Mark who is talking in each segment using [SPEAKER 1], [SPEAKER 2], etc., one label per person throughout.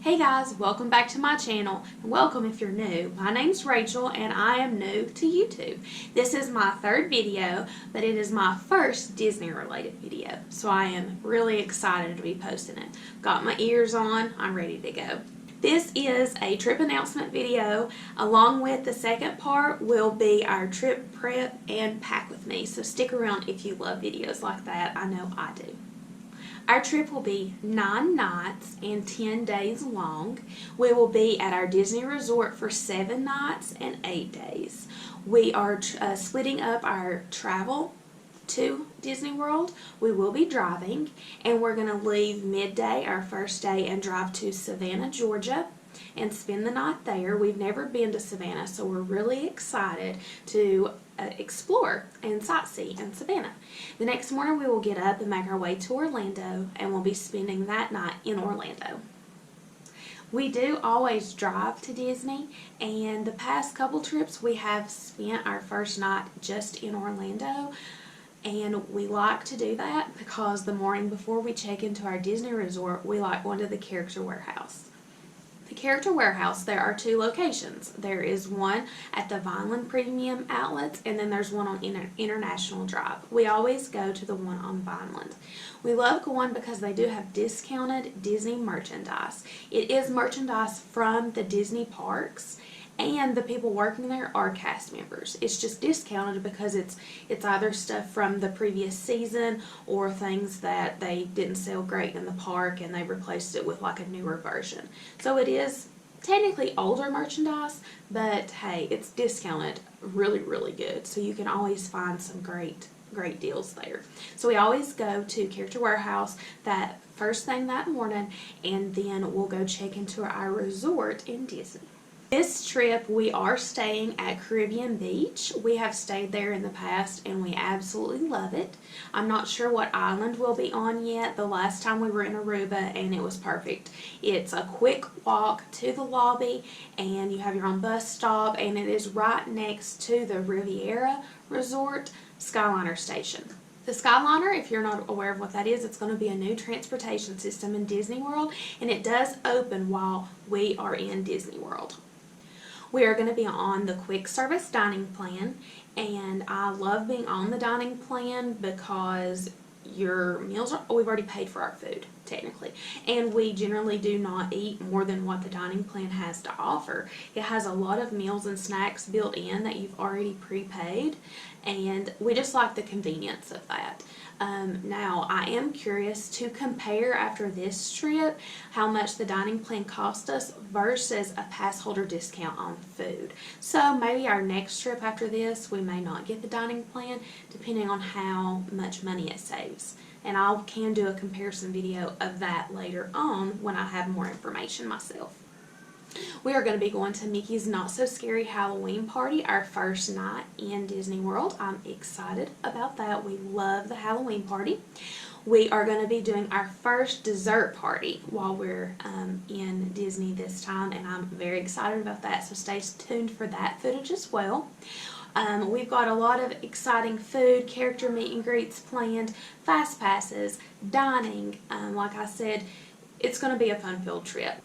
[SPEAKER 1] Hey guys, welcome back to my channel, and welcome if you're new. My name's Rachel and I am new to YouTube. This is my third video, but it is my first Disney related video, so I am really excited to be posting it. Got my ears on, I'm ready to go. This is a trip announcement video. Along with the second part will be our trip prep and pack with me, so stick around if you love videos like that. I know I do. Our trip will be 9 nights and 10 days long. We will be at our Disney resort for 7 nights and 8 days. We are splitting up our travel to Disney World. We will be driving, and we're going to leave midday our first day and drive to Savannah, Georgia, and spend the night there. We've never been to Savannah, so we're really excited to explore and sightsee in Savannah. The next morning we will get up and make our way to Orlando, and we'll be spending that night in Orlando. We do always drive to Disney, and the past couple trips we have spent our first night just in Orlando. And we like to do that because the morning before we check into our Disney resort, we like going to the Character Warehouse. The Character Warehouse, there are 2 locations. There is one at the Vineland Premium Outlets, and then there's one on International Drive. We always go to the one on Vineland. We love going because they do have discounted Disney merchandise. It is merchandise from the Disney parks, and the people working there are cast members. It's just discounted because it's either stuff from the previous season or things that they didn't sell great in the park and they replaced it with like a newer version. So it is technically older merchandise, but hey, it's discounted really good. So you can always find some great deals there. So we always go to Character Warehouse that first thing that morning, and then we'll go check into our resort in Disney. This trip we are staying at Caribbean Beach. We have stayed there in the past and we absolutely love it. I'm not sure what island we'll be on yet. The last time we were in Aruba and it was perfect. It's a quick walk to the lobby and you have your own bus stop, and it is right next to the Riviera Resort Skyliner station. The Skyliner, if you're not aware of what that is, it's going to be a new transportation system in Disney World, and it does open while we are in Disney World. We are going to be on the quick service dining plan, and I love being on the dining plan because your meals are, we've already paid for our food technically, and we generally do not eat more than what the dining plan has to offer. It has a lot of meals and snacks built in that you've already prepaid, and we just like the convenience of that. Now I am curious to compare after this trip how much the dining plan cost us versus a pass holder discount on food. So maybe our next trip after this we may not get the dining plan depending on how much money it saves. And I can do a comparison video of that later on when I have more information myself. We are going to be going to Mickey's Not So Scary Halloween Party our first night in Disney World. I'm excited about that. We love the Halloween party. We are going to be doing our first dessert party while we're in Disney this time, and I'm very excited about that, so stay tuned for that footage as well. We've got a lot of exciting food, character meet and greets planned, fast passes, dining. Like I said, it's going to be a fun-filled trip.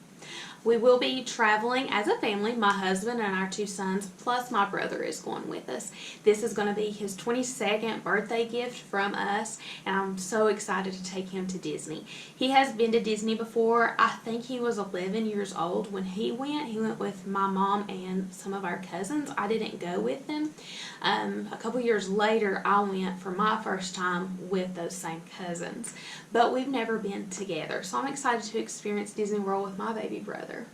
[SPEAKER 1] We will be traveling as a family. My husband and our 2 sons, plus my brother is going with us. This is going to be his 22nd birthday gift from us, and I'm so excited to take him to Disney. He has been to Disney before. I think he was 11 years old when he went. He went with my mom and some of our cousins. I didn't go with them. A couple years later, I went for my first time with those same cousins, but we've never been together, so I'm excited to experience Disney World with my baby brother.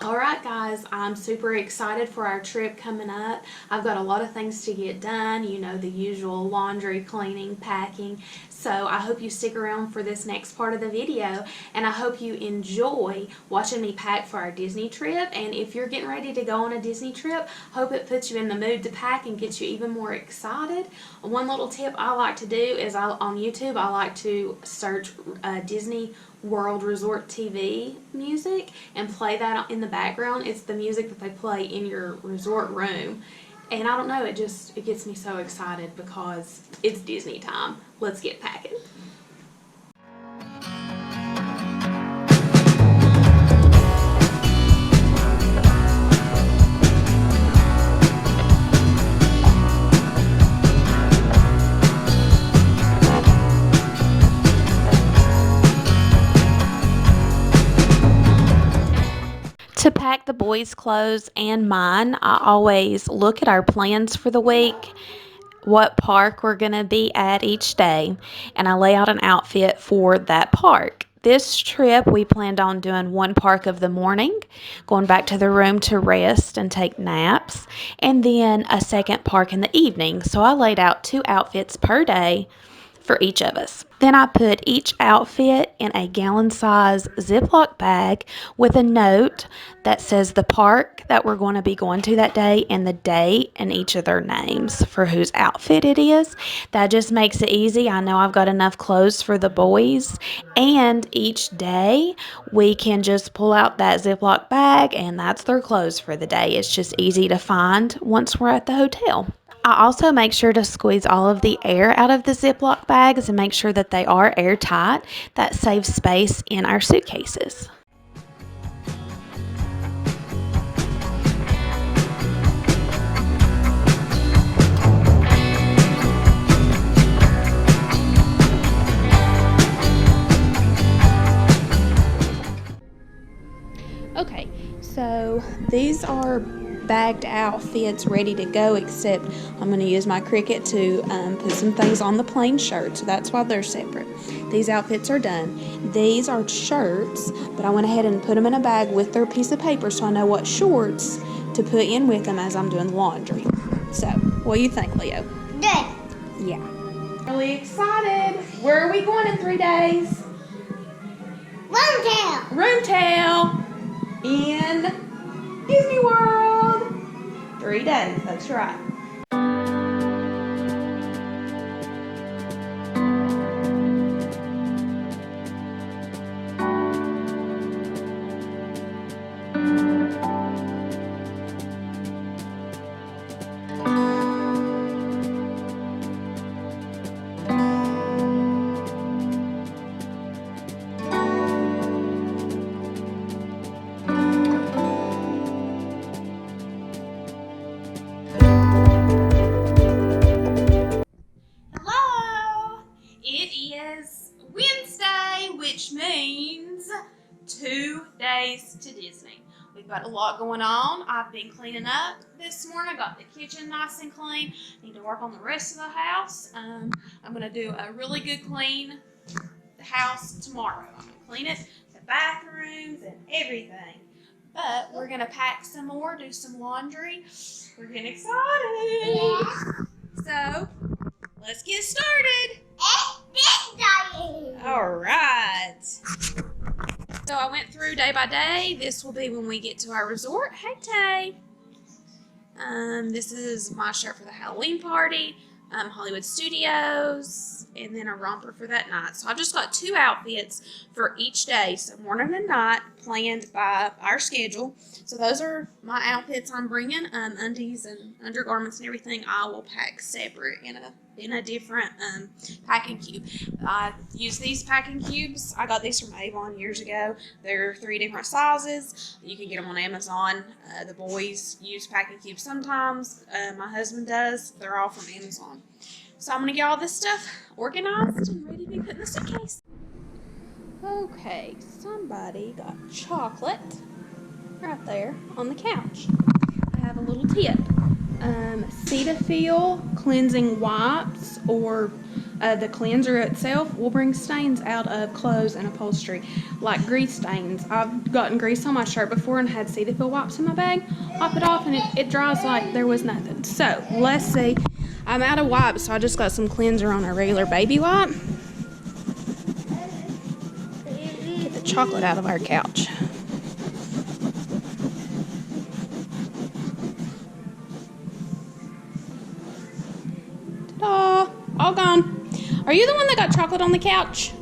[SPEAKER 1] Alright guys, I'm super excited for our trip coming up. I've got a lot of things to get done, you know, the usual laundry, cleaning, packing. So I hope you stick around for this next part of the video, and I hope you enjoy watching me pack for our Disney trip. And if you're getting ready to go on a Disney trip, hope it puts you in the mood to pack and gets you even more excited. One little tip I like to do is on YouTube, I like to search Disney World Resort TV music and play that in the background. It's the music that they play in your resort room, and I don't know, it gets me so excited because it's Disney time. Let's get packing. To pack the boys' clothes and mine, I always look at our plans for the week, what park we're going to be at each day, and I lay out an outfit for that park. This trip, we planned on doing one park of the morning, going back to the room to rest and take naps, and then a second park in the evening. So I laid out 2 outfits per day for each of us. Then I put each outfit in a gallon-size Ziploc bag with a note that says the park that we're going to be going to that day and the date and each of their names for whose outfit it is. That just makes it easy. I know I've got enough clothes for the boys, and each day we can just pull out that Ziploc bag and that's their clothes for the day. It's just easy to find once we're at the hotel. I also make sure to squeeze all of the air out of the Ziploc bags and make sure that they are airtight. That saves space in our suitcases. Okay, so these are bagged outfits ready to go, except I'm going to use my Cricut to put some things on the plain shirt, so that's why they're separate. These outfits are done. These are shirts, but I went ahead and put them in a bag with their piece of paper so I know what shorts to put in with them as I'm doing the laundry. So, what do you think, Leo?
[SPEAKER 2] Good.
[SPEAKER 1] Yeah. Really excited. Where are we going in 3 days?
[SPEAKER 2] Roomtail.
[SPEAKER 1] Roomtail in Disney World. 3 days, that's right. Which means 2 days to Disney. We've got a lot going on. I've been cleaning up this morning. I got the kitchen nice and clean. Need to work on the rest of the house. I'm going to do a really good clean the house tomorrow. I'm going to clean it, the bathrooms and everything. But we're going to pack some more, do some laundry. We're getting excited.
[SPEAKER 2] Yeah.
[SPEAKER 1] So, let's get started. All right. So I went through day by day. This will be when we get to our resort. Hey, Tay. This is my shirt for the Halloween party. Hollywood Studios, and then a romper for that night. So I've just got 2 outfits for each day, so morning and night, planned by our schedule. So those are my outfits I'm bringing. Undies and undergarments and everything I will pack separate in a different packing cube. I use these packing cubes. I got these from Avon years ago. They're 3 different sizes. You can get them on Amazon. The boys use packing cubes sometimes. My husband does. They're all from Amazon. So I'm going to get all this stuff organized and ready to be put in the suitcase. Okay, somebody got chocolate right there on the couch. I have a little tip. Cetaphil cleansing wipes or the cleanser itself will bring stains out of clothes and upholstery, like grease stains. I've gotten grease on my shirt before and had Cetaphil wipes in my bag. Wipe it off and it dries like there was nothing. So let's see. I'm out of wipes, so I just got some cleanser on a regular baby wipe. Get the chocolate out of our couch. Ta-da! All gone. Are you the one that got chocolate on the couch?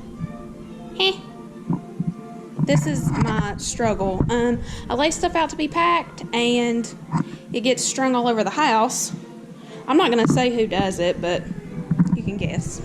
[SPEAKER 1] Eh. This is my struggle. I lay stuff out to be packed, and it gets strung all over the house. I'm not going to say who does it, but you can guess.